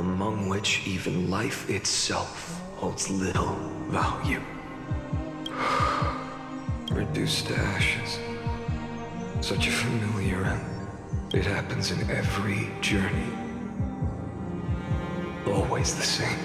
among which even life itself holds little value. Reduced to ashes. Such a familiar end. It happens in every journey. Always the same.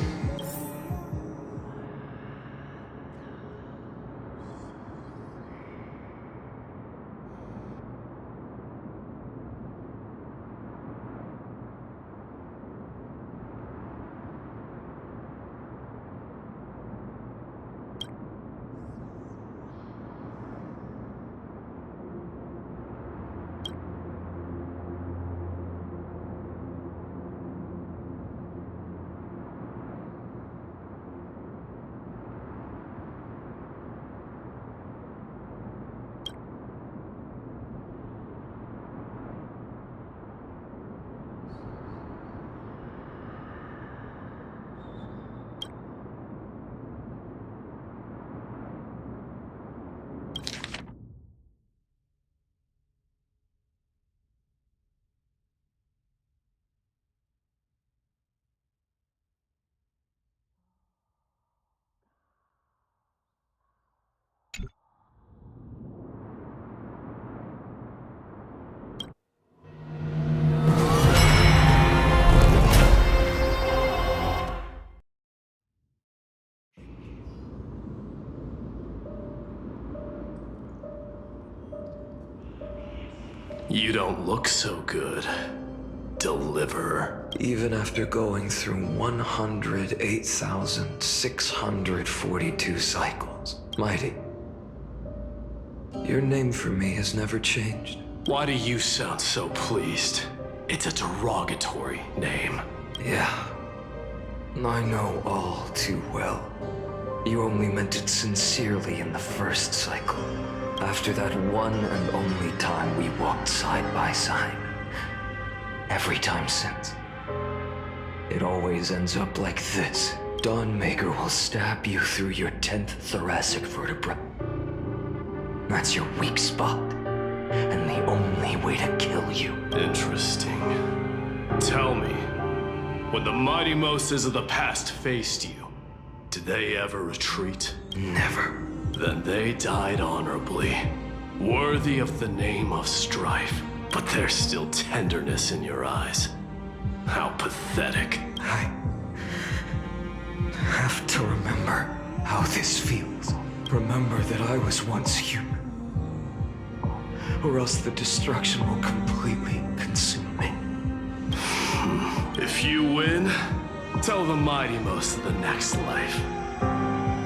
You don't look so good, Deliverer. Even after going through 108,642 cycles, Mighty, your name for me has never changed. Why do you sound so pleased? It's a derogatory name. Yeah, I know all too well. You only meant it sincerely in the first cycle. After that one and only time we walked side by side. Every time since. It always ends up like this. Dawnmaker will stab you through your 10th thoracic vertebra. That's your weak spot. And the only way to kill you. Interesting. Tell me, when the mighty Moses of the past faced you, did they ever retreat? Never. Then they died honorably, worthy of the name of strife. But there's still tenderness in your eyes. How pathetic. I have to remember how this feels. Remember that I was once human. Or else the destruction will completely consume me. If you win, tell the mighty most of the next life.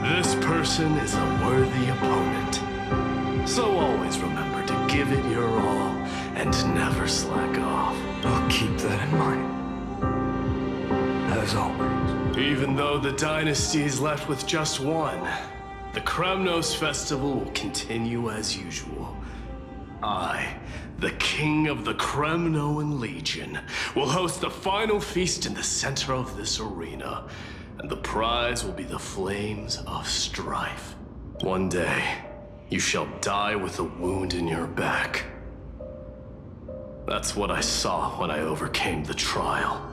This person is a worthy opponent. So always remember to give it your all and never slack off. I'll keep that in mind. As always. Even though the dynasty is left with just one, the Kremnos festival will continue as usual. I, the king of the Kremnoan Legion, will host the final feast in the center of this arena, and the prize will be the flames of strife. One day, you shall die with a wound in your back. That's what I saw when I overcame the trial.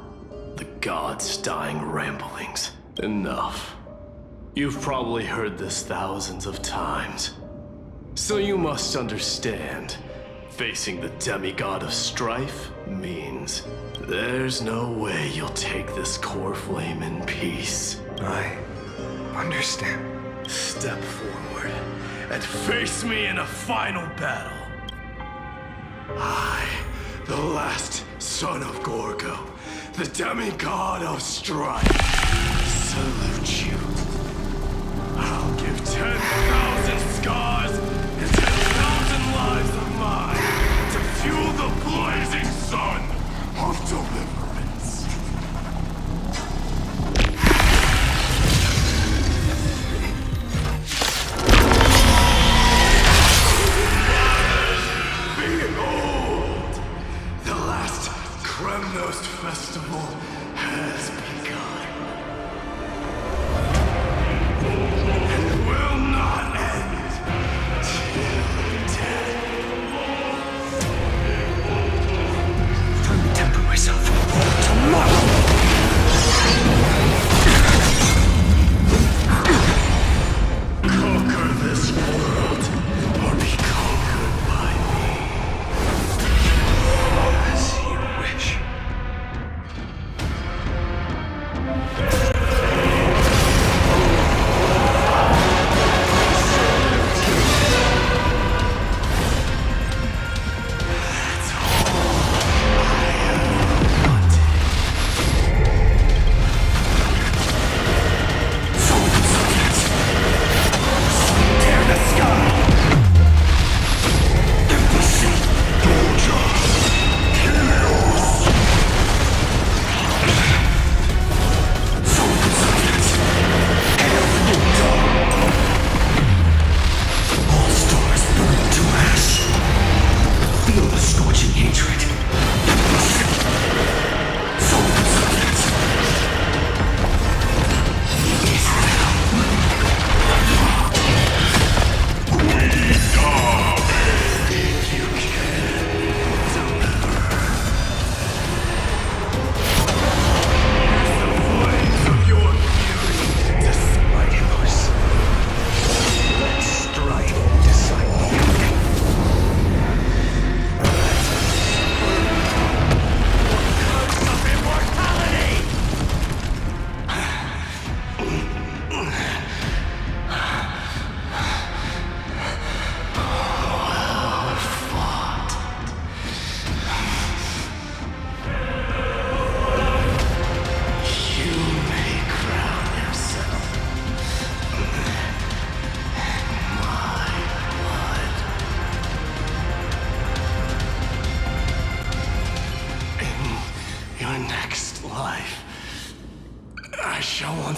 The gods' dying ramblings. Enough. You've probably heard this thousands of times. So you must understand, facing the demigod of strife means there's no way you'll take this core flame in peace. I understand. Step forward and face me in a final battle. I, the last son of Gorgo, the demigod of strife, salute you. I'll give 10,000 scars and 10,000 lives of mine to fuel the blazing sun of deliverance. Behold, the last Kremnos festival has begun. And will not end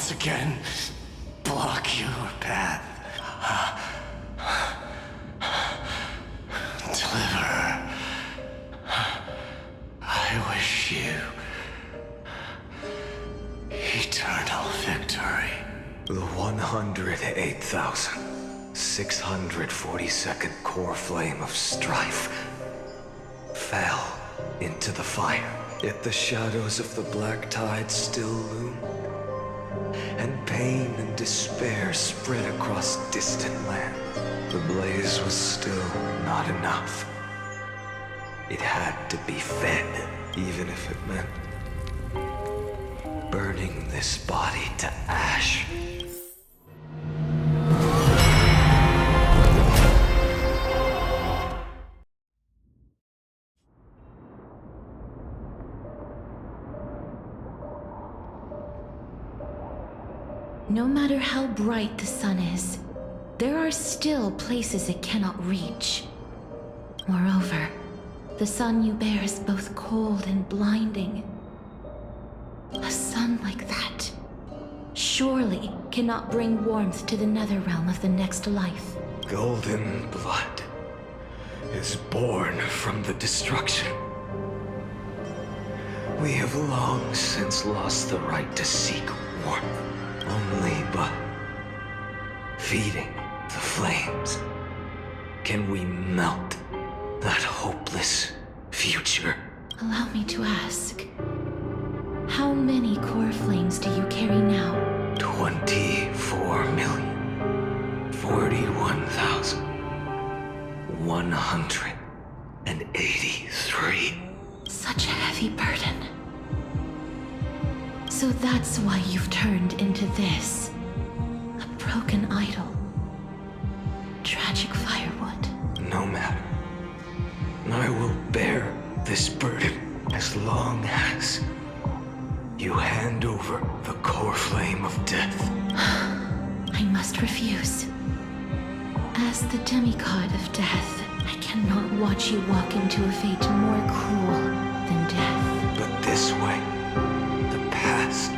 once again block your path. Deliverer, I wish you eternal victory. The 108,642nd core flame of strife fell into the fire. Yet the shadows of the black tide still loom, and pain and despair spread across distant lands. The blaze was still not enough. It had to be fed, even if it meant burning this body to ash. No matter how bright the sun is, there are still places it cannot reach. Moreover, the sun you bear is both cold and blinding. A sun like that surely cannot bring warmth to the nether realm of the next life. Golden blood is born from the destruction. We have long since lost the right to seek warmth. Only by feeding the flames can we melt that hopeless future. Allow me to ask, how many core flames do you carry now? 24,041,183. Such a heavy burden. So that's why you've turned into this. A broken idol. Tragic firewood. No matter. I will bear this burden as long as you hand over the core flame of death. I must refuse. As the demigod of death, I cannot watch you walk into a fate more cruel than death. But this way, the past,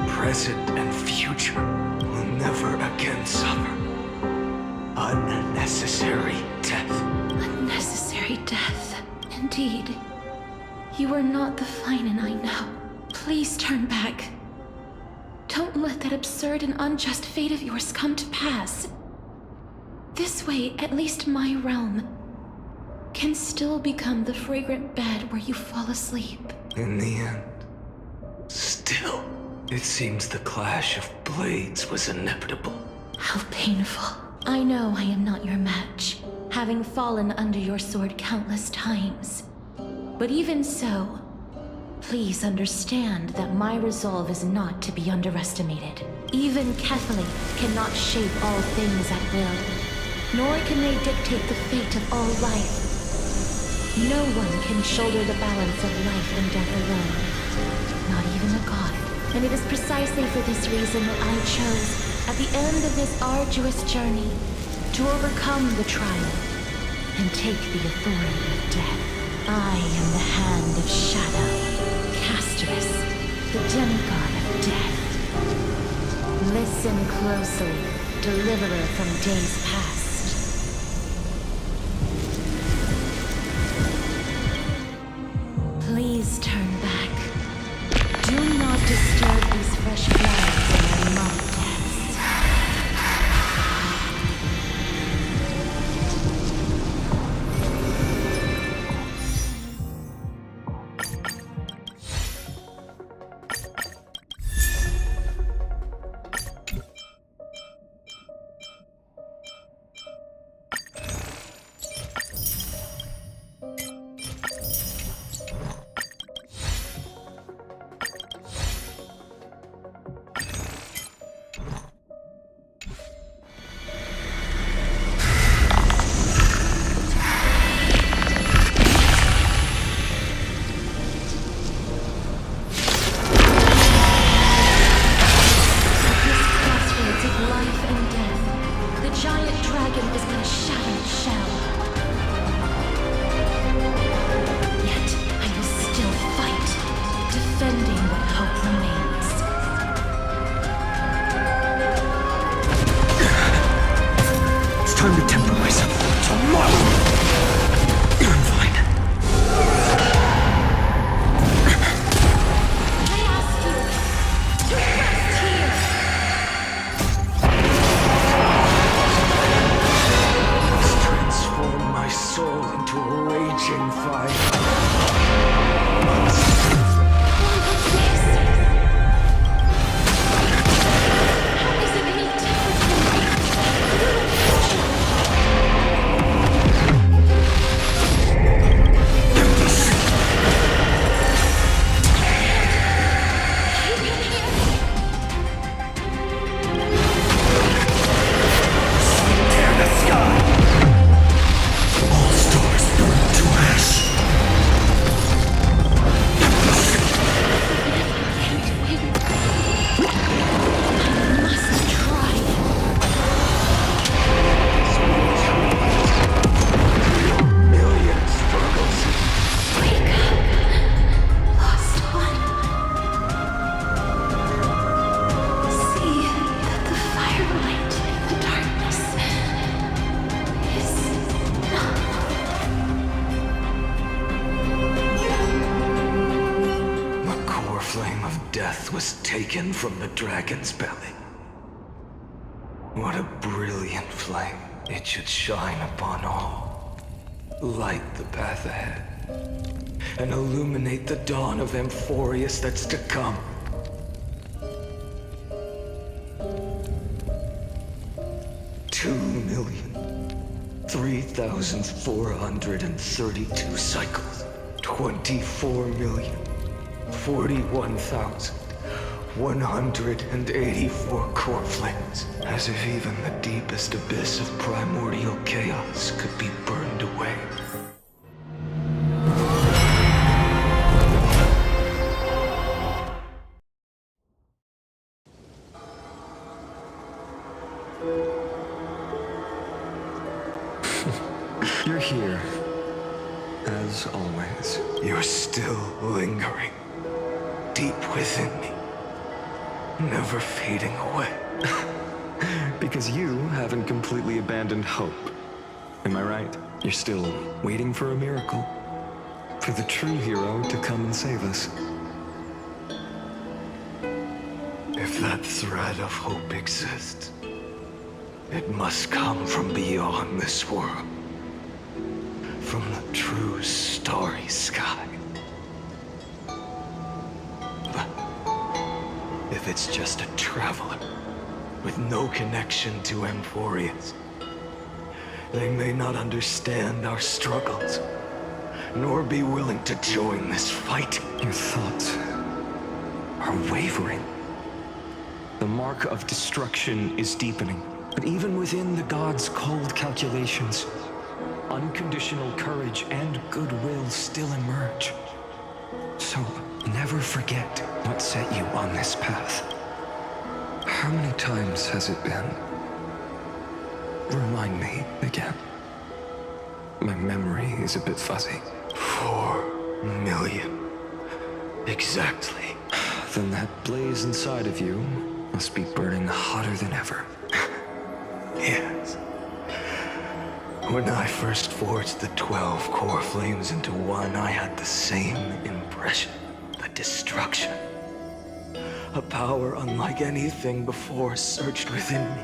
present, and future will never again suffer unnecessary death. Unnecessary death. Indeed. You are not the Finan I know. Please turn back. Don't let that absurd and unjust fate of yours come to pass. This way, at least my realm can still become the fragrant bed where you fall asleep. In the end, still, it seems the clash of blades was inevitable. How painful. I know I am not your match, having fallen under your sword countless times. But even so, please understand that my resolve is not to be underestimated. Even Kethley cannot shape all things at will, nor can they dictate the fate of all life. No one can shoulder the balance of life and death alone, not even a god. And it is precisely for this reason that I chose, at the end of this arduous journey, to overcome the trial and take the authority of death. I am the Hand of Shadow, Casterus, the demigod of death. Listen closely, deliverer from days past. Please turn back. Do not disturb these fresh flowers in their mock deaths. time to temper myself. Tomorrow! I'm fine. I asked you to rest here. Must transform my soul into a raging fire. What's this? How is it any different Tear the sky! All stars burn to ash. I must try. Million struggles. Wake up, lost one. See that the firelight in the darkness is not. The core flame of death was taken from the dragon's belly. What a brilliant flame. It should shine upon all. Light the path ahead. And illuminate the dawn of Amphorius that's to come. Two 3,432 cycles. 24,041,184 core flames. As if even the deepest abyss of primordial chaos could be burned away. You're here, as always. You're still lingering, deep within me, never fading away. Because you haven't completely abandoned hope. Am I right? You're still waiting for a miracle, for the true hero to come and save us. If that thread of hope exists, it must come from beyond this world. From the true starry sky. But if it's just a traveler with no connection to Amphorius, they may not understand our struggles, nor be willing to join this fight. Your thoughts are wavering. The mark of destruction is deepening. But even within the gods' cold calculations, unconditional courage and goodwill still emerge. So never forget what set you on this path. How many times has it been? Remind me again. My memory is a bit fuzzy. 4 million. Exactly. Then that blaze inside of you must be burning hotter than ever. Yes. When I first forged the 12 core flames into one, I had the same impression. The destruction. A power unlike anything before surged within me.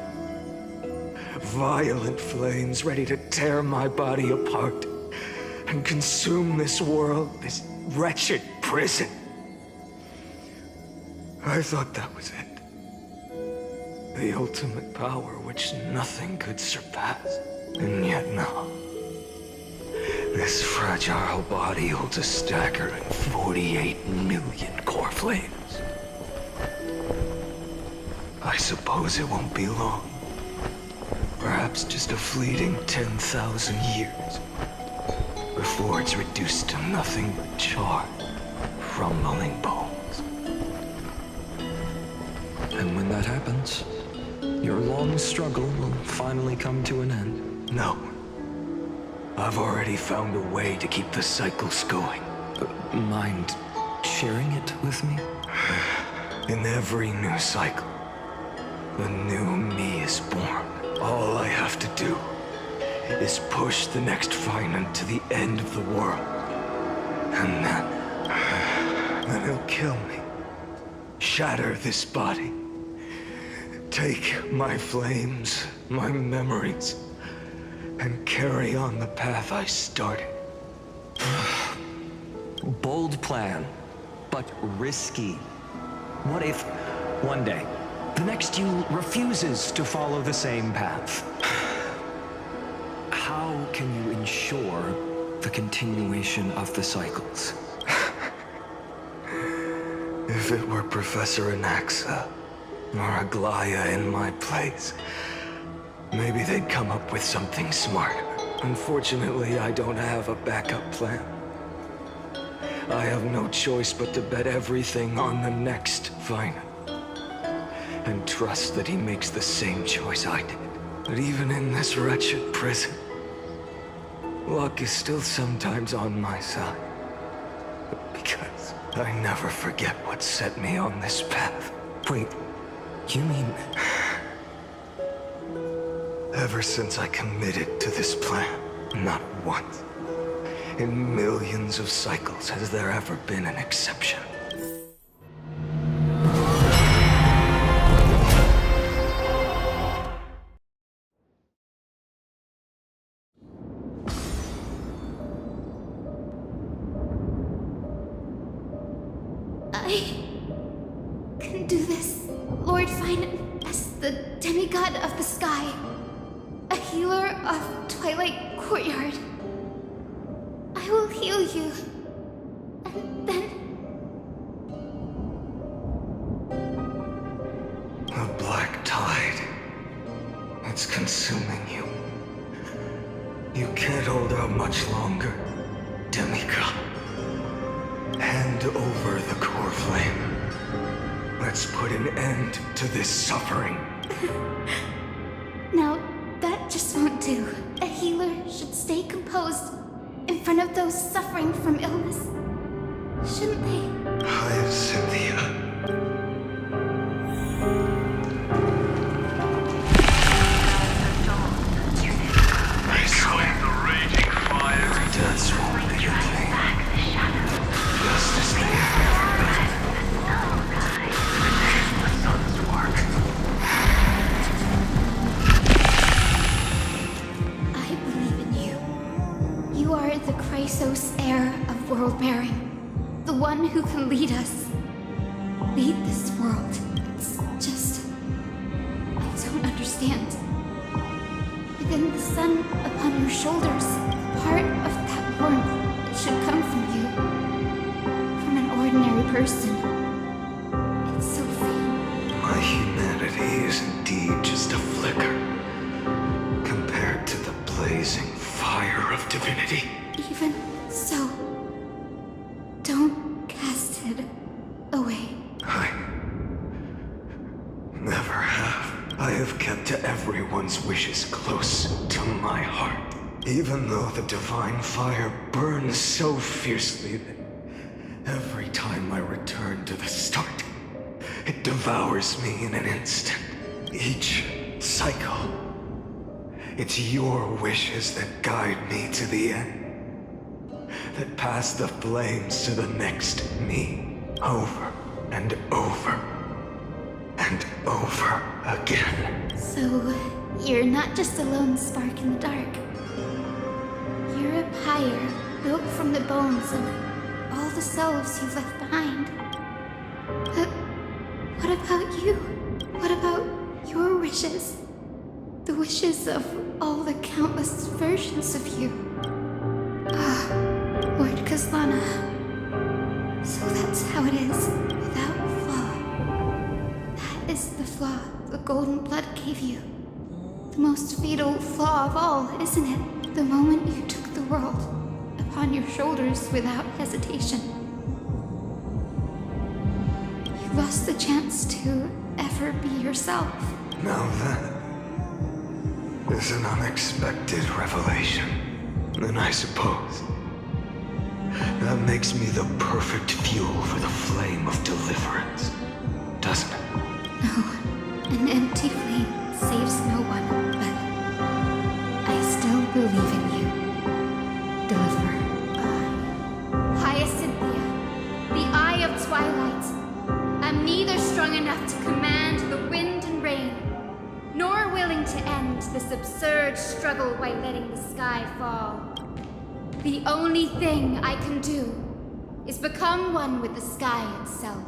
Violent flames ready to tear my body apart and consume this world, this wretched prison. I thought that was it. The ultimate power which nothing could surpass. And yet now, this fragile body holds a staggering 48 million core flames. I suppose it won't be long. Perhaps just a fleeting 10,000 years before it's reduced to nothing but charred, crumbling bones. And when that happens, your long struggle will finally come to an end. No. I've already found a way to keep the cycles going. Mind sharing it with me? In every new cycle, the new me is born. All I have to do is push the next Finant to the end of the world. And then he'll kill me. Shatter this body. Take my flames, my memories, and carry on the path I started. Bold plan, but risky. What if, one day, the next you refuses to follow the same path? How can you ensure the continuation of the cycles? If it were Professor Anaxa or Aglaya in my place, maybe they'd come up with something smart. Unfortunately, I don't have a backup plan. I have no choice but to bet everything on the next Finant. And trust that he makes the same choice I did. But even in this wretched prison, luck is still sometimes on my side. Because I never forget what set me on this path. Wait, you mean... Ever since I committed to this plan, not once, in millions of cycles has there ever been an exception. I can do this, Lord Finant, as the demigod of the sky, a healer of Twilight Courtyard. I will heal you, and then... A black tide. It's consuming you. You can't hold out much longer, demigod. Hand over the core flame. Let's put an end to this suffering. Now, that just won't do. A healer should stay composed in front of those suffering from illness. Shouldn't they? Cynthia. The raging fire. Deaths won't be your thing. Justice may never be. The sun's work. I believe in you. You are the Chrysos heir of world-bearing. The one who can lead us. Lead this world. It's just... I don't understand. Within the sun upon your shoulders, part of that warmth should come from you. From an ordinary person. It's so faint. My humanity is indeed just a flicker compared to the blazing fire of divinity. Even so, don't cast it away. I never have. I have kept to everyone's wishes close to my heart. Even though the divine fire burns so fiercely that every time I return to the start, it devours me in an instant. Each cycle, it's your wishes that guide me to the end, that pass the flames to the next me, over and over and over again. So, you're not just a lone spark in the dark. You're a pyre built from the bones of all the selves you've left behind. But what about you? What about your wishes? The wishes of all the countless versions of you. Lord Kazlana. So that's how it is, without flaw. That is the flaw the golden blood gave you. The most fatal flaw of all, isn't it? The moment you took the world upon your shoulders without hesitation. You lost the chance to ever be yourself. Now that is an unexpected revelation. And I suppose that makes me the perfect fuel for the flame of deliverance, doesn't it? No, an empty flame saves no one, but I still believe in you, Deliverer. Hyacinthia, the Eye of Twilight. I'm neither strong enough to command the wind and rain, nor willing to end this absurd struggle by letting the sky fall. The only thing I can do is become one with the sky itself.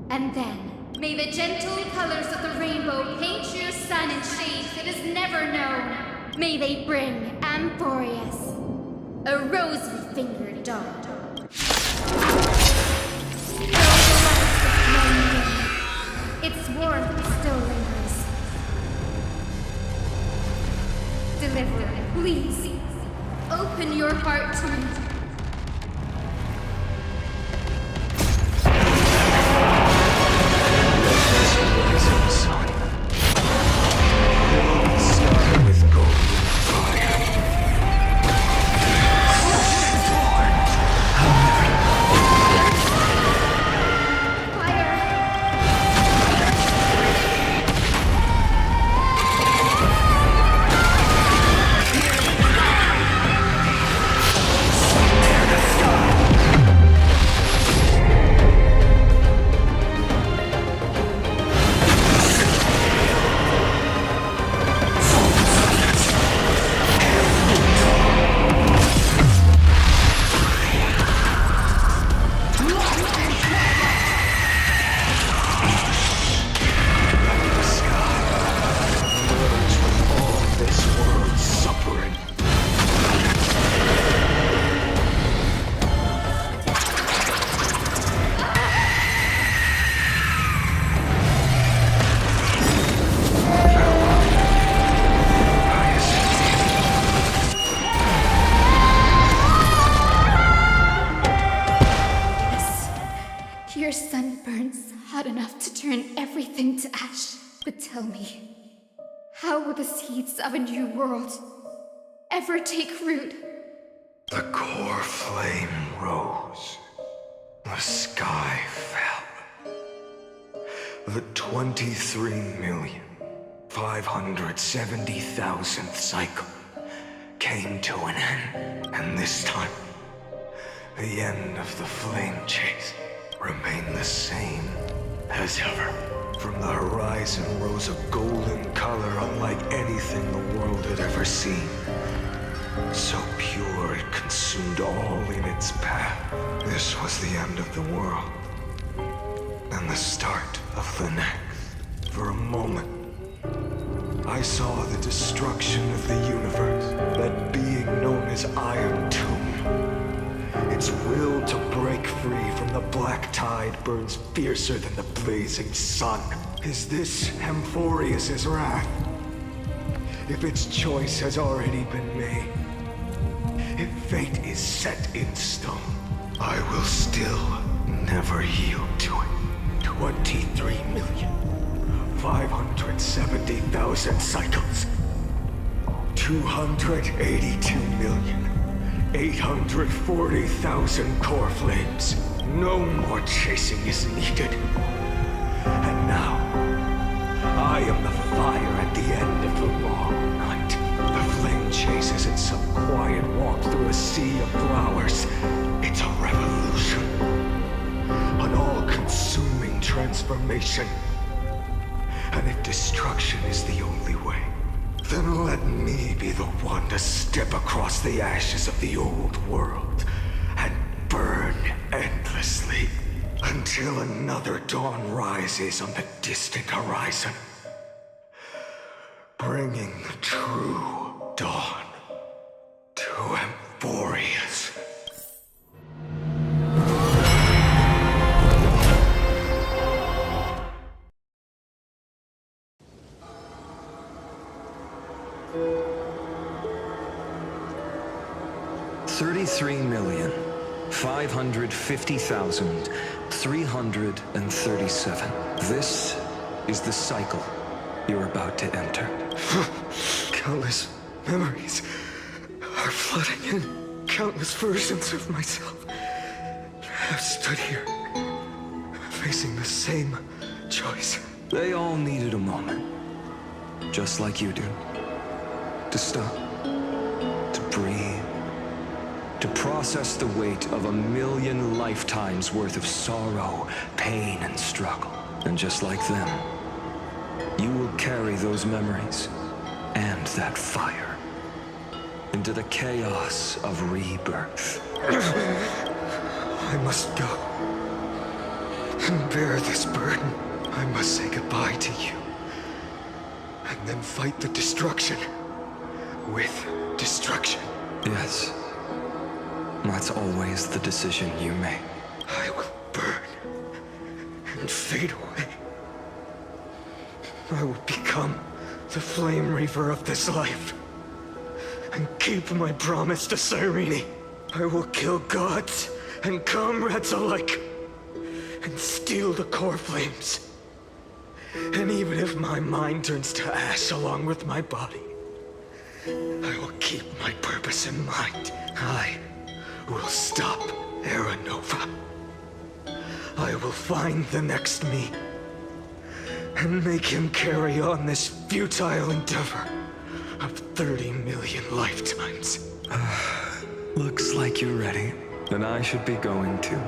And then, may the gentle colors of the rainbow paint your sun in shades it has never known. May they bring Amphorius, a rosy-fingered dawn. Though the light is blown dim, its warmth still lingers. Deliverer, please, open your heart to me. Rising sun. Fill the sky with golden fire. Your sun burns hot enough to turn everything to ash. But tell me, how will the seeds of a new world ever take root? The core flame rose. The sky fell. The 23,570,000th cycle came to an end. And this time, the end of the flame chase remained the same as ever. From the horizon rose a golden color unlike anything the world had ever seen. So pure it consumed all in its path. This was the end of the world, and the start of the next. For a moment, I saw the destruction of the universe, that being known as Iron Tomb. Its will to break free from the black tide burns fiercer than the blazing sun. Is this Amphorius' wrath? If its choice has already been made, if fate is set in stone, I will still never yield to it. 23,570,000 cycles. 282,840,000 core flames. No more chasing is needed. And now, I am the fire at the end of the long night. The flame chase isn't some quiet walk through a sea of flowers. It's a revolution. An all-consuming transformation. And if destruction is the only way, then let me be the one to step across the ashes of the old world and burn endlessly until another dawn rises on the distant horizon, bringing the true dawn to Amphorius. $33,550,337. This is the cycle you're about to enter. Countless memories are flooding in. Countless versions of myself. I've stood here, facing the same choice. They all needed a moment, just like you do, to stop breathe, to process the weight of 1,000,000 lifetimes worth of sorrow, pain, and struggle. And just like them, you will carry those memories and that fire into the chaos of rebirth. I must go and bear this burden. I must say goodbye to you, and then fight the destruction with destruction. Yes, that's always the decision you make. I will burn and fade away. I will become the flame reaver of this life and keep my promise to Cyrene. I will kill gods and comrades alike and steal the core flames. And even if my mind turns to ash along with my body, I will keep my purpose in mind. I will stop Era Nova. I will find the next me and make him carry on this futile endeavor of 30 million lifetimes. Looks like you're ready. Then I should be going too.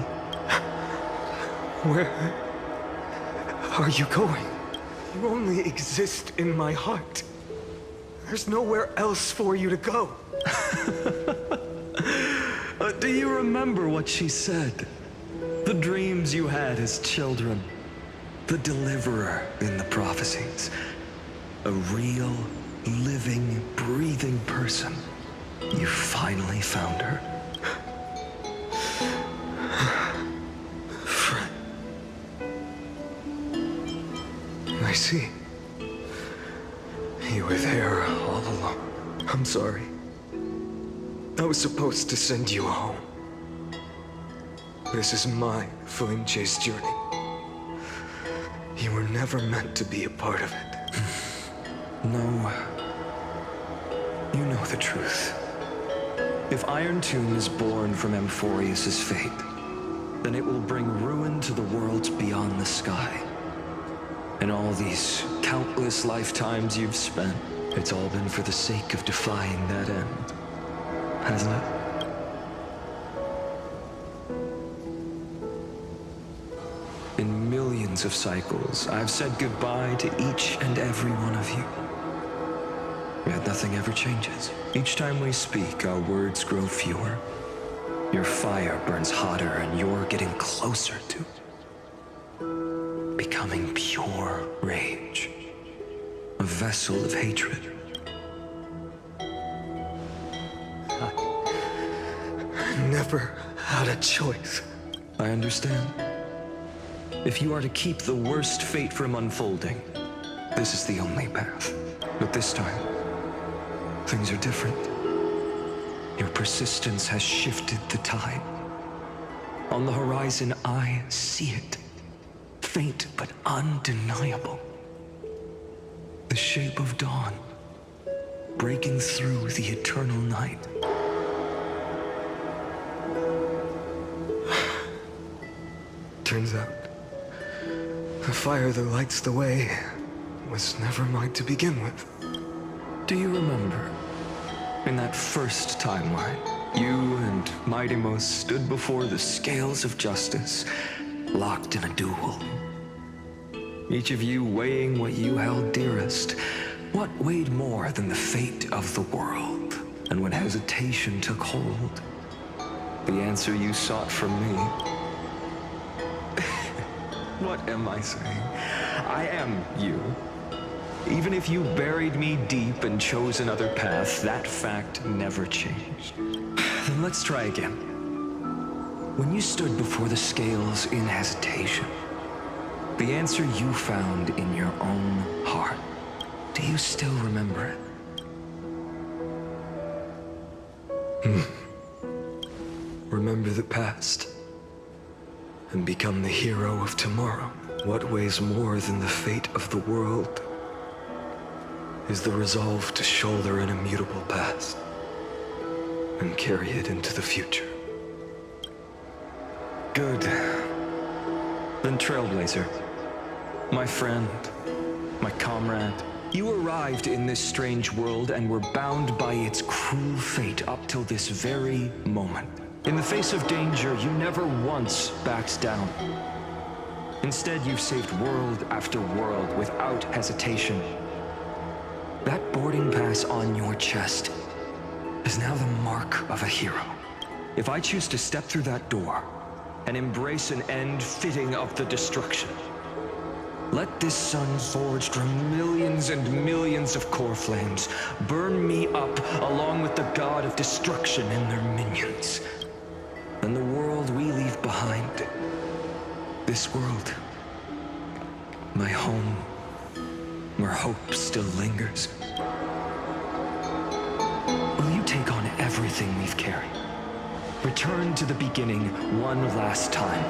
Where are you going? You only exist in my heart. There's nowhere else for you to go. Do you remember what she said? The dreams you had as children. The deliverer in the prophecies. A real, living, breathing person. You finally found her. Friend. I see. You were there all along. I'm sorry. I was supposed to send you home. This is my flame chase journey. You were never meant to be a part of it. No. You know the truth. If Iron Tomb is born from Amphorius' fate, then it will bring ruin to the worlds beyond the sky. And all these countless lifetimes you've spent, it's all been for the sake of defying that end, hasn't it? In millions of cycles, I've said goodbye to each and every one of you. Yet nothing ever changes. Each time we speak, our words grow fewer. Your fire burns hotter and you're getting closer to it. Becoming pure rage. A vessel of hatred. I never had a choice. I understand. If you are to keep the worst fate from unfolding, this is the only path. But this time, things are different. Your persistence has shifted the tide. On the horizon, I see it. Faint but undeniable. The shape of dawn, breaking through the eternal night. Turns out, the fire that lights the way was never mine to begin with. Do you remember? In that first timeline, you and Mightymost stood before the scales of justice, locked in a duel. Each of you weighing what you held dearest. What weighed more than the fate of the world? And when hesitation took hold, the answer you sought from me. What am I saying? I am you. Even if you buried me deep and chose another path, that fact never changed. Then let's try again. When you stood before the scales in hesitation, the answer you found in your own heart, do you still remember it? Remember the past and become the hero of tomorrow. What weighs more than the fate of the world is the resolve to shoulder an immutable past and carry it into the future. Good. Then Trailblazer, my friend, my comrade, You arrived in this strange world and were bound by its cruel fate up till this very moment. In the face of danger, you never once backed down. Instead, you've saved world after world without hesitation. That boarding pass on your chest is now the mark of a hero. If I choose to step through that door and embrace an end fitting of the destruction, let this sun forged from millions and millions of core flames burn me up along with the god of destruction and their minions. And the world we leave behind, this world, my home, where hope still lingers. Will you take on everything we've carried? Return to the beginning one last time.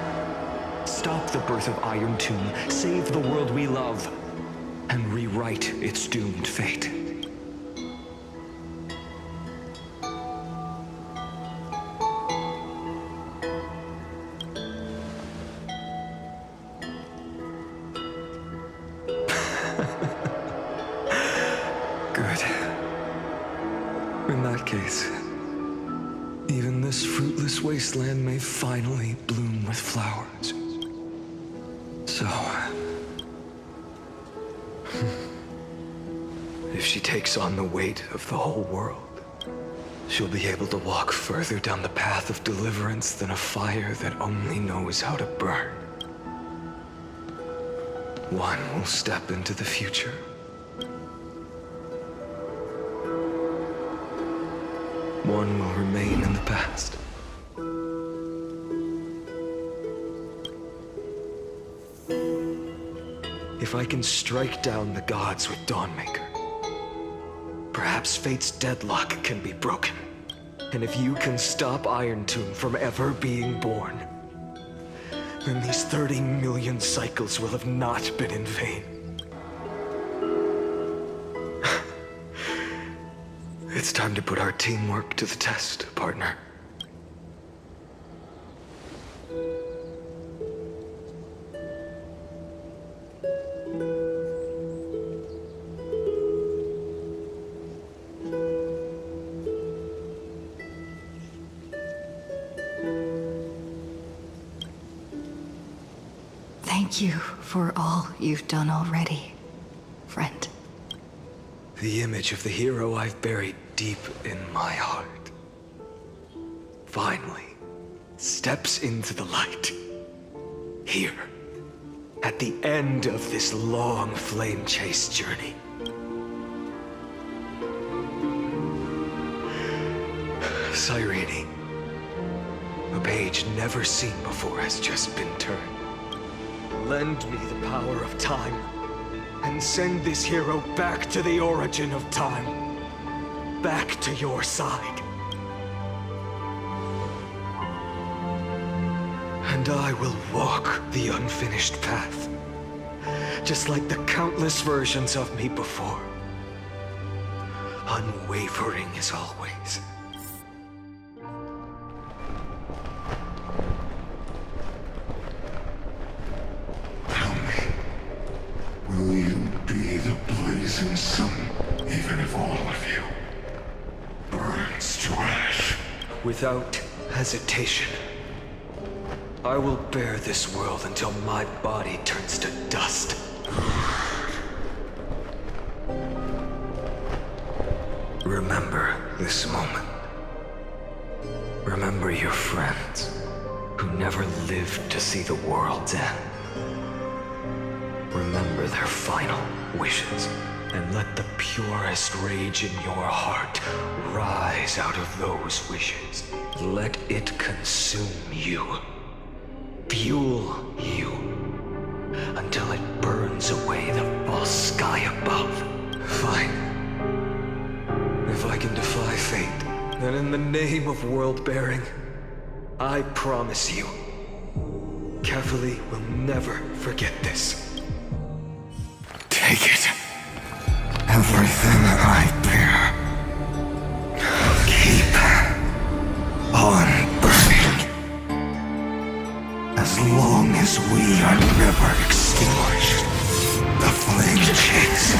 Stop the birth of Iron Tomb, save the world we love, and rewrite its doomed fate. Good. In that case, even this fruitless wasteland may finally bloom with flowers. So, if she takes on the weight of the whole world, she'll be able to walk further down the path of deliverance than a fire that only knows how to burn. One will step into the future. One will remain in the past. If I can strike down the gods with Dawnmaker, perhaps fate's deadlock can be broken. And if you can stop Iron Tomb from ever being born, then these 30 million cycles will have not been in vain. It's time to put our teamwork to the test, partner. Thank you for all you've done already, friend. The image of the hero I've buried deep in my heart finally steps into the light. Here, at the end of this long flame chase journey. Cyrene, a page never seen before has just been turned. Lend me the power of time, and send this hero back to the origin of time. Back to your side. And I will walk the unfinished path, just like the countless versions of me before. Unwavering as always. Will you be the blazing sun, even if all of you burns to ash? Without hesitation, I will bear this world until my body turns to dust. Remember this moment. Remember your friends who never lived to see the world's end. Remember their final wishes, and let the purest rage in your heart rise out of those wishes. Let it consume you, fuel you, until it burns away the false sky above. Fine. If I can defy fate, then in the name of world-bearing, I promise you, Kefali will never forget this. Take it. Everything I bear. Keep on burning. As long as we are never extinguished, the flame chase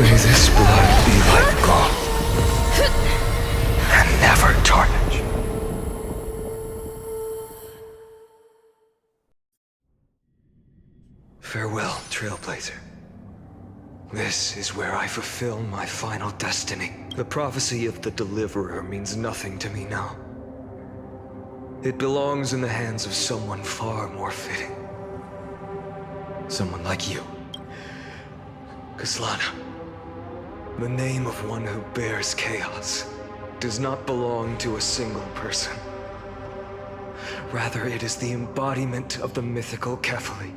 May this blood be like gold and never tarnish. Farewell, Trailblazer. This is where I fulfill my final destiny. The prophecy of the Deliverer means nothing to me now. It belongs in the hands of someone far more fitting. Someone like you. Kaslana. The name of one who bears chaos does not belong to a single person. Rather, it is the embodiment of the mythical Kefali,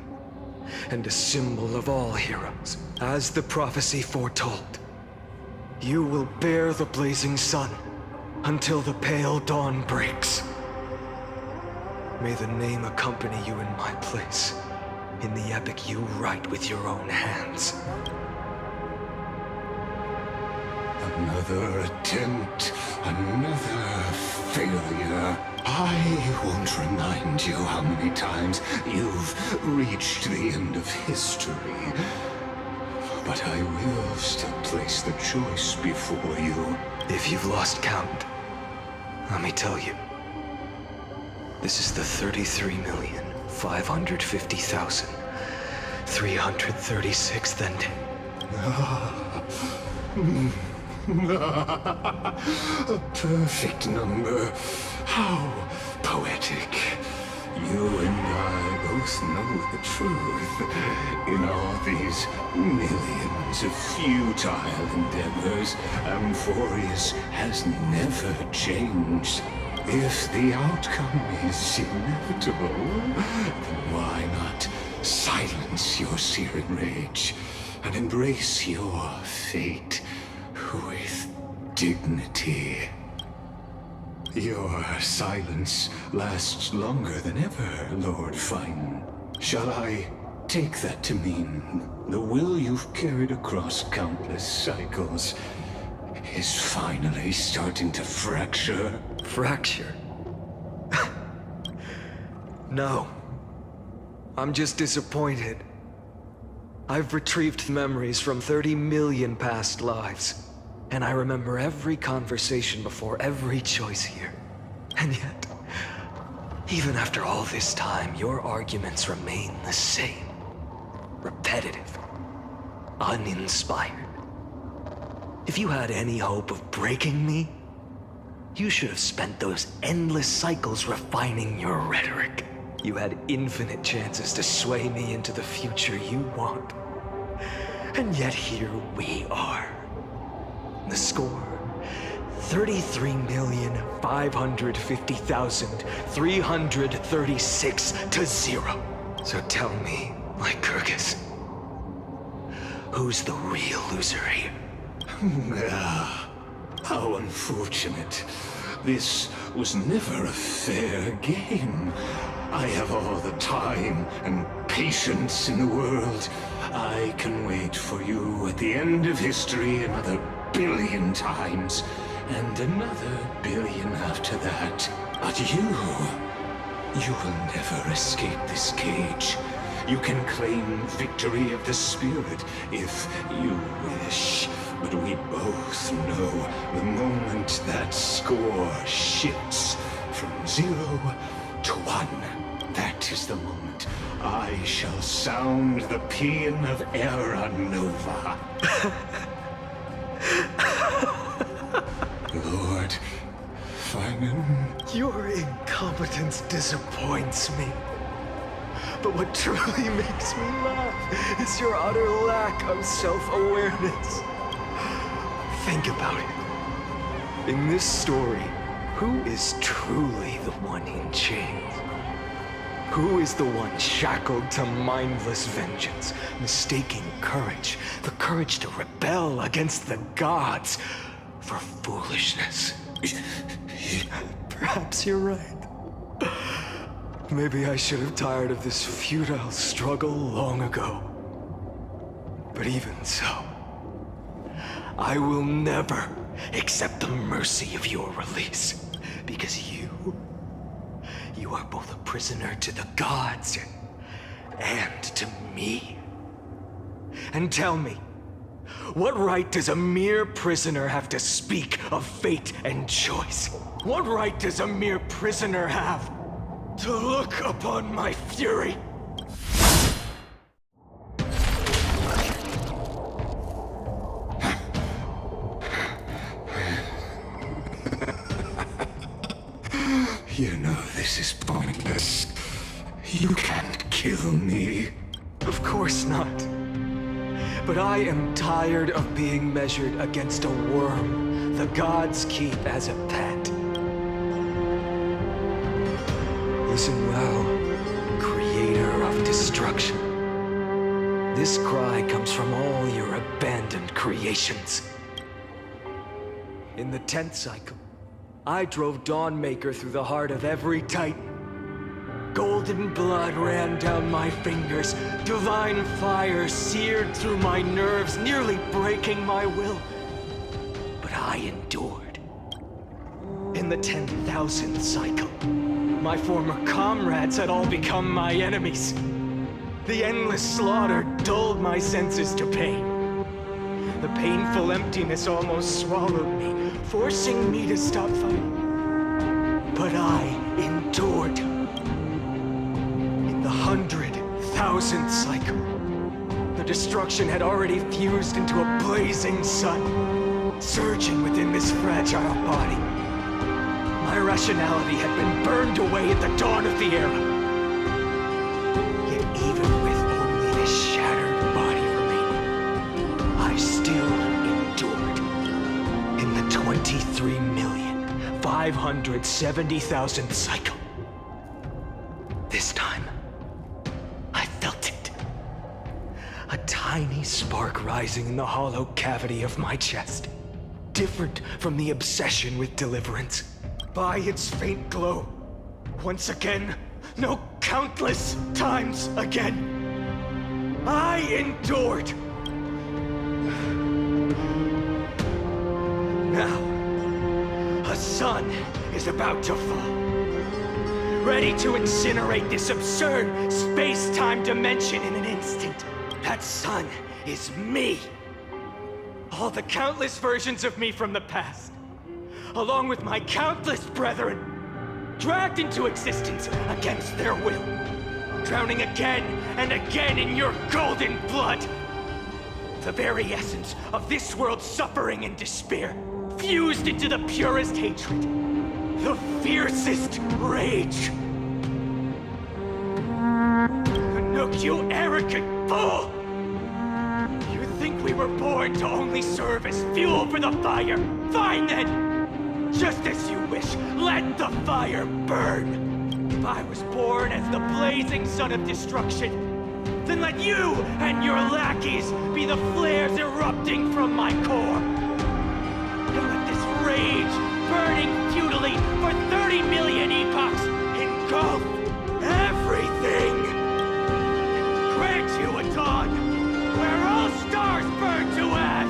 and a symbol of all heroes. As the prophecy foretold, you will bear the blazing sun until the pale dawn breaks. May the name accompany you in my place, in the epic you write with your own hands. Another attempt, another failure. I won't remind you how many times you've reached the end of history. But I will still place the choice before you. If you've lost count, let me tell you. This is the 33,550,336th ending. A perfect number. How poetic. You and I both know the truth. In all these millions of futile endeavors, Amphorius has never changed. If the outcome is inevitable, then why not silence your searing rage and embrace your fate with dignity? Your silence lasts longer than ever, Lord Fine. Shall I take that to mean the will you've carried across countless cycles is finally starting to fracture? Fracture? No. I'm just disappointed. I've retrieved memories from 30 million past lives. And I remember every conversation before every choice here. And yet, even after all this time, your arguments remain the same. Repetitive. Uninspired. If you had any hope of breaking me, you should have spent those endless cycles refining your rhetoric. You had infinite chances to sway me into the future you want. And yet here we are. The score, 33,550,336 to 0. So tell me, Lycurgus, who's the real loser here? How unfortunate. This was never a fair game. I have all the time and patience in the world. I can wait for you at the end of history another billion times, and another billion after that. But you will never escape this cage. You can claim victory of the spirit if you wish. But we both know the moment that score shifts from 0 to 1, that is the moment I shall sound the paean of Era Nova. Lord Finan. Your incompetence disappoints me. But what truly makes me laugh is your utter lack of self-awareness. Think about it. In this story, who is truly the one in chains? Who is the one shackled to mindless vengeance, mistaking courage, the courage to rebel against the gods, for foolishness? Perhaps you're right. Maybe I should have tired of this futile struggle long ago. But even so, I will never accept the mercy of your release, because you are both a prisoner to the gods and to me. And tell me, What right does a mere prisoner have to speak of fate and choice? What right does a mere prisoner have to look upon my fury? You know this is pointless. You can't kill me. Of course not. But I am tired of being measured against a worm the gods keep as a pet. Listen well, creator of destruction. This cry comes from all your abandoned creations. In the 10th cycle, I drove Dawnmaker through the heart of every Titan. Golden blood ran down my fingers, divine fire seared through my nerves, nearly breaking my will. But I endured. In the 10,000th cycle, my former comrades had all become my enemies. The endless slaughter dulled my senses to pain. The painful emptiness almost swallowed me, forcing me to stop fighting. But I endured. In the 100,000th cycle, the destruction had already fused into a blazing sun, surging within this fragile body. My rationality had been burned away at the dawn of the era. Yet even with only this shattered body remaining, I still endured. In the 23,570,000th cycle. This time, I felt it. A tiny spark rising in the hollow cavity of my chest. Different from the obsession with deliverance. By its faint glow, once again, no, countless times again, I endured. Now, a sun is about to fall, ready to incinerate this absurd space-time dimension in an instant. That sun is me. All the countless versions of me from the past, along with my countless brethren, dragged into existence against their will, drowning again and again in your golden blood. The very essence of this world's suffering and despair, fused into the purest hatred, the fiercest rage. Nook, you arrogant fool! You think we were born to only serve as fuel for the fire? Fine then! Just as you wish, let the fire burn! If I was born as the blazing sun of destruction, then let you and your lackeys be the flares erupting from my core. And let this rage, burning futilely for 30 million epochs, engulf everything! Grant you a dawn where all stars burn to ash!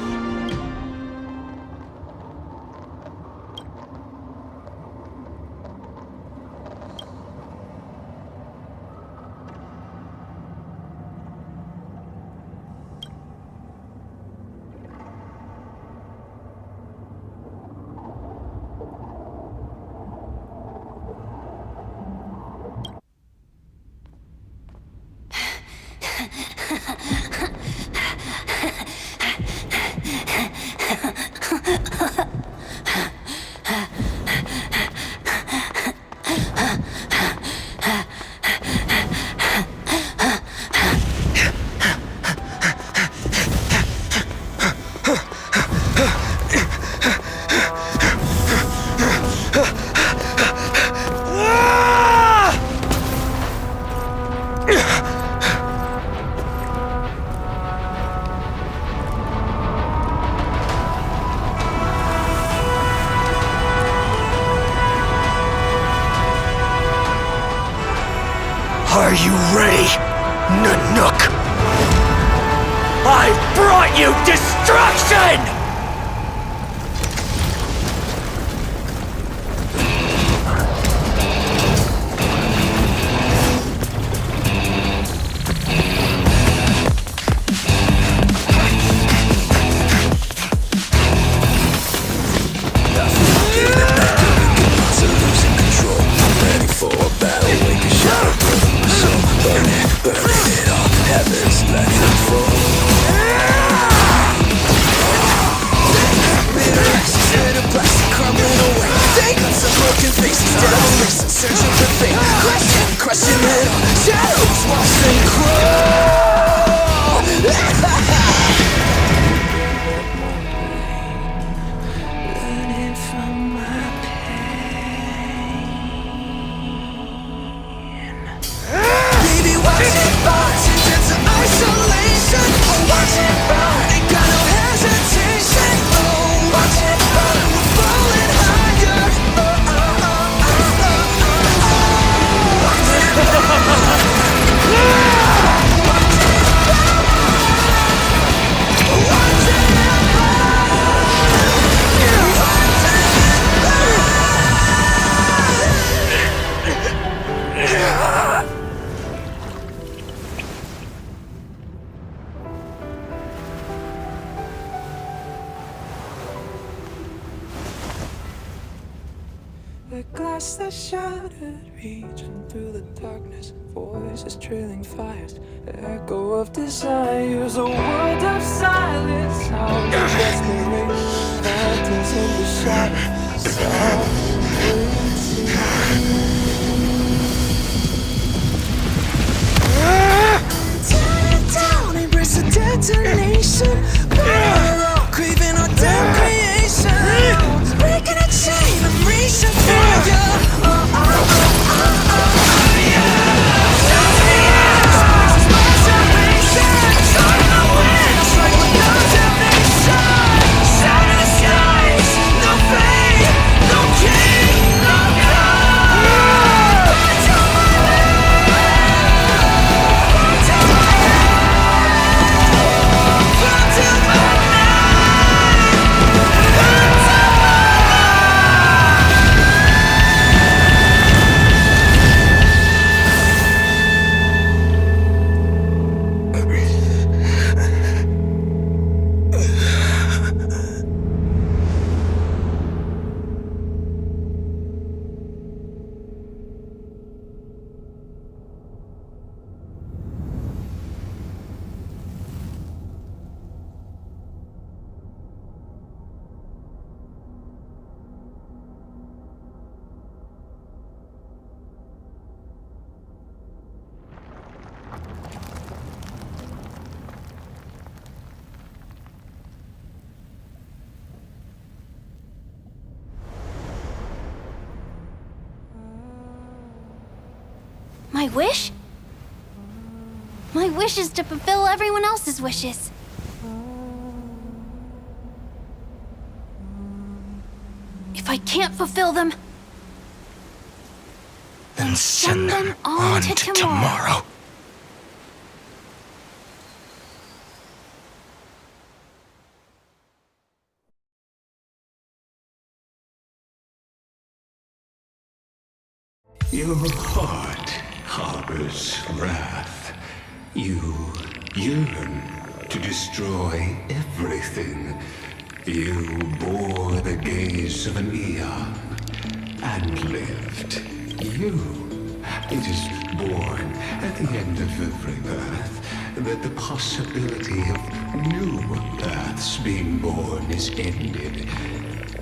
Are you ready, Nanook? I've brought you destruction! Burning it up, heavens let it fall. Bitter ashes in a plastic crumbling away. Demons of broken faces, devil racing, searching for fate. Crushing it all, shadows watch them crawl. Learning from my pain. Baby, watch it burn, into isolation. Oh, watch it burn, ain't got no hesitation. Oh, watch it burn, we're falling higher. The glass that shattered, reaching through the darkness. Voices trailing fires, echo of desires. A world of silence, sound of desperation. Phantoms in the shadow, soft waiting. Tear it down, embrace the detonation. Burn out, craving our damn creation. Breaking a chain, I'm reaching for you. My wish? My wish is to fulfill everyone else's wishes. If I can't fulfill them, Then send them on to tomorrow. Your heart harbors wrath. You yearn to destroy everything. You bore the gaze of an eon and lived. It is born at the end of every path that the possibility of new paths being born is ended.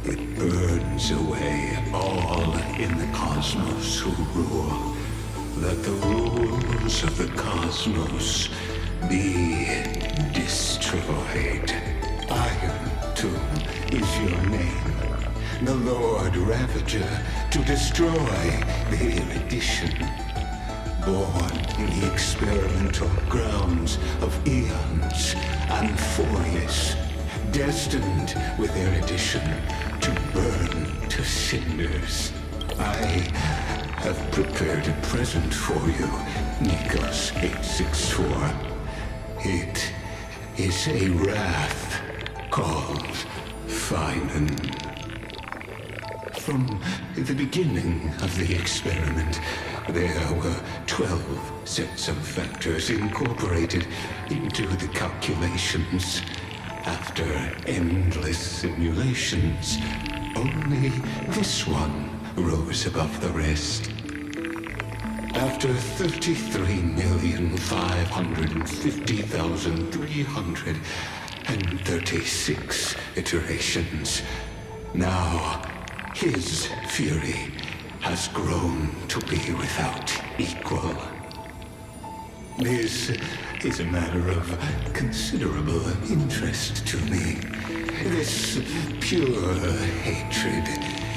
It burns away all in the cosmos who rule. Let the rules of the cosmos be destroyed. Iron Tomb is your name. The Lord Ravager to destroy the erudition. Born in the experimental grounds of eons and folies, destined with erudition to burn to cinders. I have prepared a present for you, Nikos 864. It is a wrath called Finan. From the beginning of the experiment, there were 12 sets of factors incorporated into the calculations. After endless simulations, only this one rose above the rest. After 33,550,336 iterations, now his fury has grown to be without equal. This is a matter of considerable interest to me. This pure hatred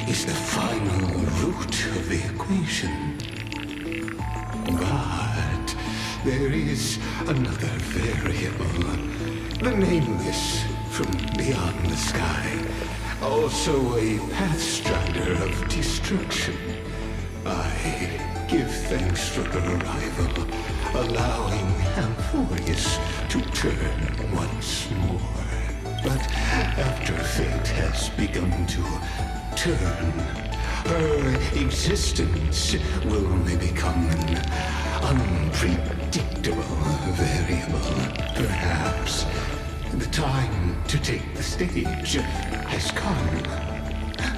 is the final root of the equation. But there is another variable, the nameless from beyond the sky, also a pathstrider of destruction. I give thanks for her arrival, allowing Amphorius to turn once more. But after fate has begun to turn, her existence will only become an unpredictable variable. Perhaps the time to take the stage has come.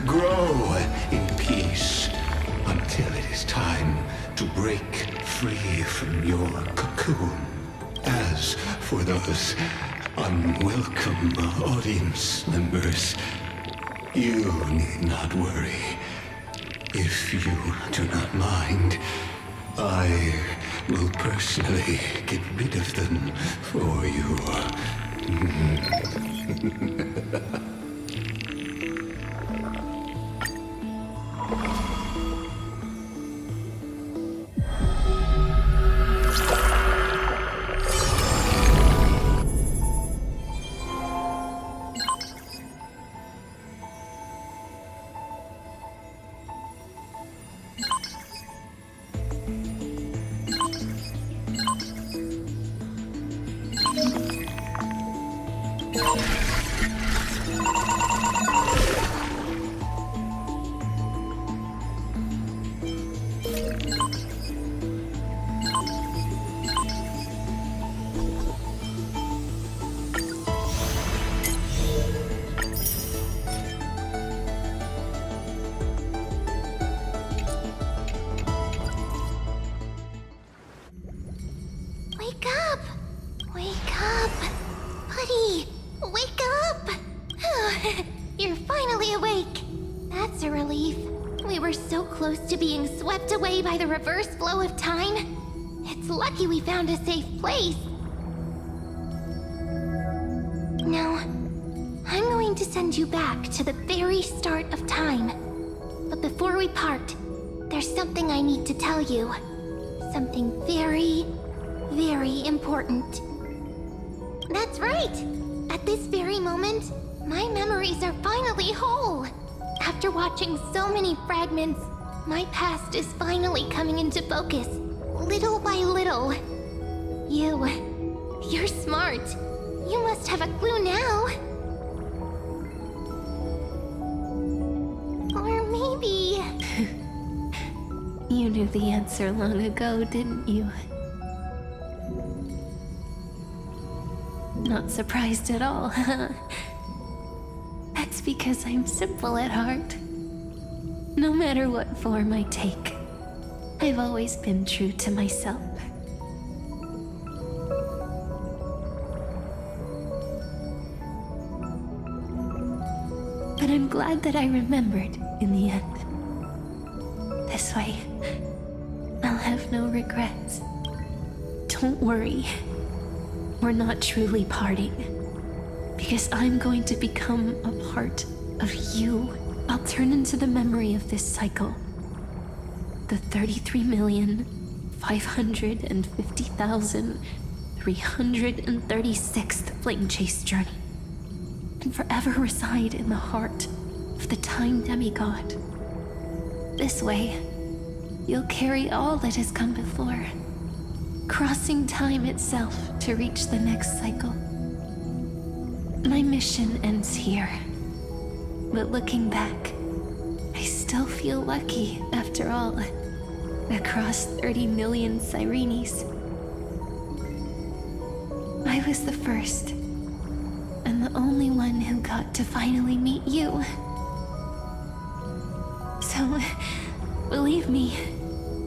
Grow in peace until it is time to break free from your cocoon. As for those unwelcome audience members, you need not worry. If you do not mind, I will personally get rid of them for you. Wake up! Wake up! Buddy! Wake up! You're finally awake! That's a relief. We were so close to being swept away by the reverse flow of time. It's lucky we found a safe place. Now, I'm going to send you back to the very start of time. But before we part, there's something I need to tell you. Something very, very important. That's right! At this very moment, my memories are finally whole. After watching so many fragments, my past is finally coming into focus, little by little. You're smart. You must have a clue now. Or maybe... You knew the answer long ago, didn't you? Not surprised at all, huh? That's because I'm simple at heart. No matter what form I take, I've always been true to myself. But I'm glad that I remembered in the end. This way, I'll have no regrets. Don't worry. We're not truly parting. Because I'm going to become a part of you. I'll turn into the memory of this cycle. The 33,550,336th Flame Chase journey. And forever reside in the heart of the Time Demigod. This way, you'll carry all that has come before, crossing time itself to reach the next cycle. My mission ends here, but looking back, I still feel lucky after all. Across 30 million Sirenes, I was the first, and the only one who got to finally meet you. So, believe me,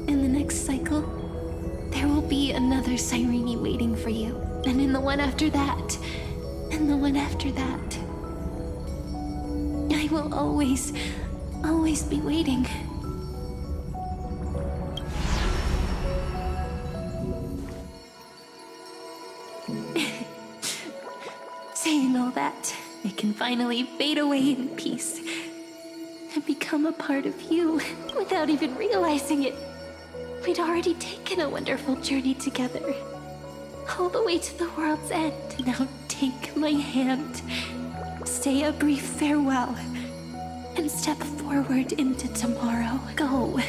in the next next cycle, there will be another Cyrene waiting for you. And in the one after that, and the one after that. I will always be waiting. Saying all that, I can finally fade away in peace and become a part of you without even realizing it. We'd already taken a wonderful journey together, all the way to the world's end. Now take my hand, say a brief farewell, and step forward into tomorrow. Go,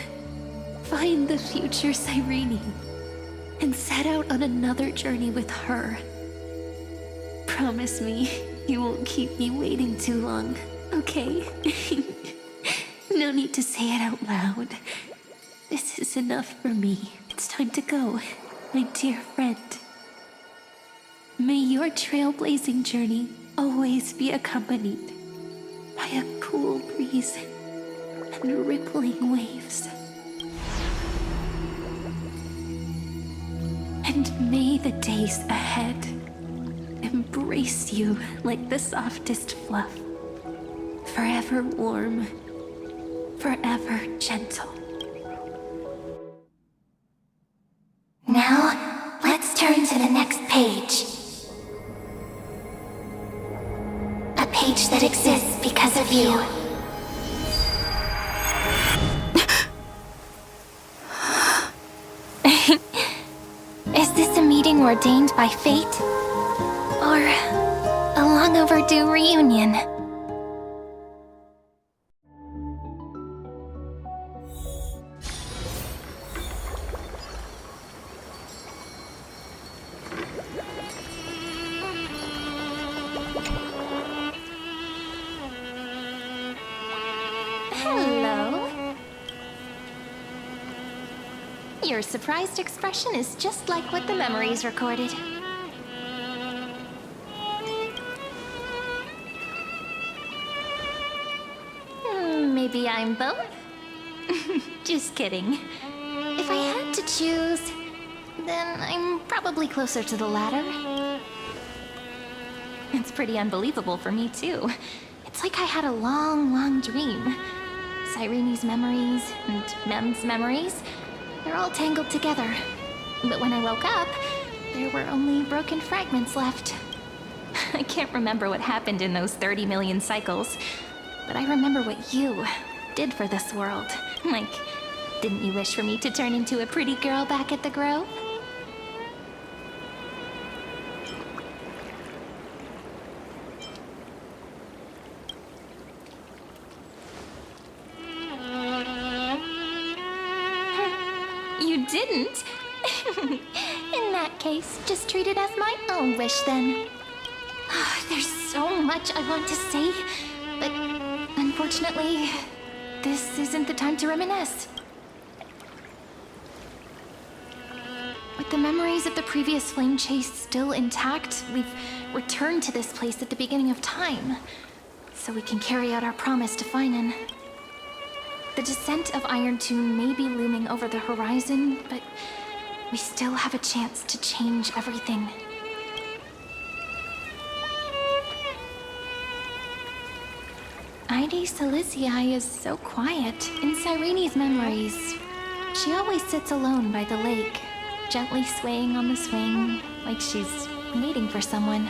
find the future Cyrene, and set out on another journey with her. Promise me you won't keep me waiting too long, okay? No need to say it out loud. This is enough for me. It's time to go, my dear friend. May your trailblazing journey always be accompanied by a cool breeze and rippling waves. And may the days ahead embrace you like the softest fluff, forever warm, forever gentle. Now, let's turn to the next page. A page that exists because of you. Is this a meeting ordained by fate? Or a long overdue reunion? Hello. Your surprised expression is just like what the memories recorded. Maybe I'm both? Just kidding. If I had to choose, then I'm probably closer to the latter. It's pretty unbelievable for me, too. It's like I had a long dream. Cyrene's memories and Mem's memories, they're all tangled together. But when I woke up, there were only broken fragments left. I can't remember what happened in those 30 million cycles, but I remember what you did for this world. Like, didn't you wish for me to turn into a pretty girl back at the Grove? You didn't? In that case, just treat it as my own wish then. There's so much I want to say, but unfortunately, this isn't the time to reminisce. With the memories of the previous flame chase still intact, we've returned to this place at the beginning of time, so we can carry out our promise to Finan. The descent of Iron Tomb may be looming over the horizon, but we still have a chance to change everything. Ide Silizii is so quiet. In Cyrene's memories, she always sits alone by the lake, gently swaying on the swing, like she's waiting for someone.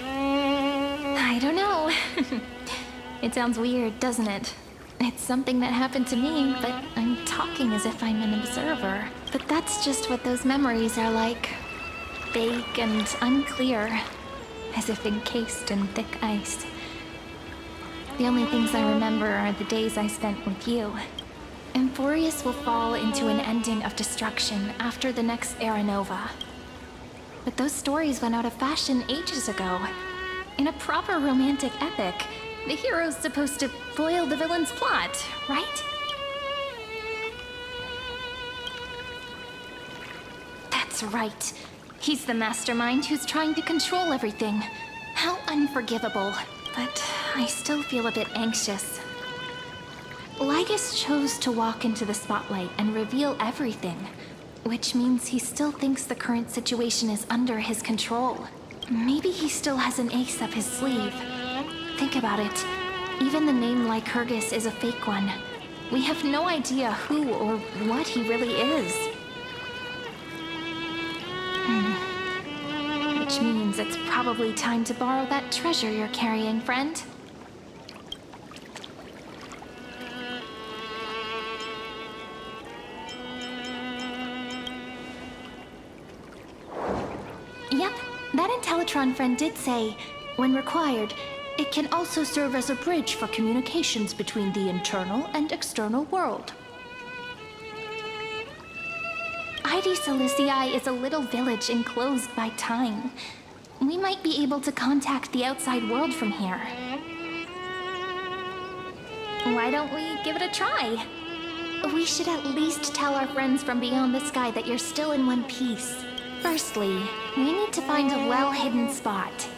I don't know. It sounds weird, doesn't it? It's something that happened to me, but I'm talking as if I'm an observer. But that's just what those memories are like. Vague and unclear, as if encased in thick ice. The only things I remember are the days I spent with you. Emporius will fall into an ending of destruction after the next Era Nova. But those stories went out of fashion ages ago. In a proper romantic epic, the hero's supposed to foil the villain's plot, right? That's right. He's the mastermind who's trying to control everything. How unforgivable. But I still feel a bit anxious. Lygus chose to walk into the spotlight and reveal everything, which means he still thinks the current situation is under his control. Maybe he still has an ace up his sleeve. Think about it. Even the name Lycurgus is a fake one. We have no idea who or what he really is. Which means it's probably time to borrow that treasure you're carrying, friend. Yep, that Intellitron friend did say, when required, it can also serve as a bridge for communications between the internal and external world. Ide Silicii is a little village enclosed by time. We might be able to contact the outside world from here. Why don't we give it a try? We should at least tell our friends from beyond the sky that you're still in one piece. Firstly, we need to find a well-hidden spot.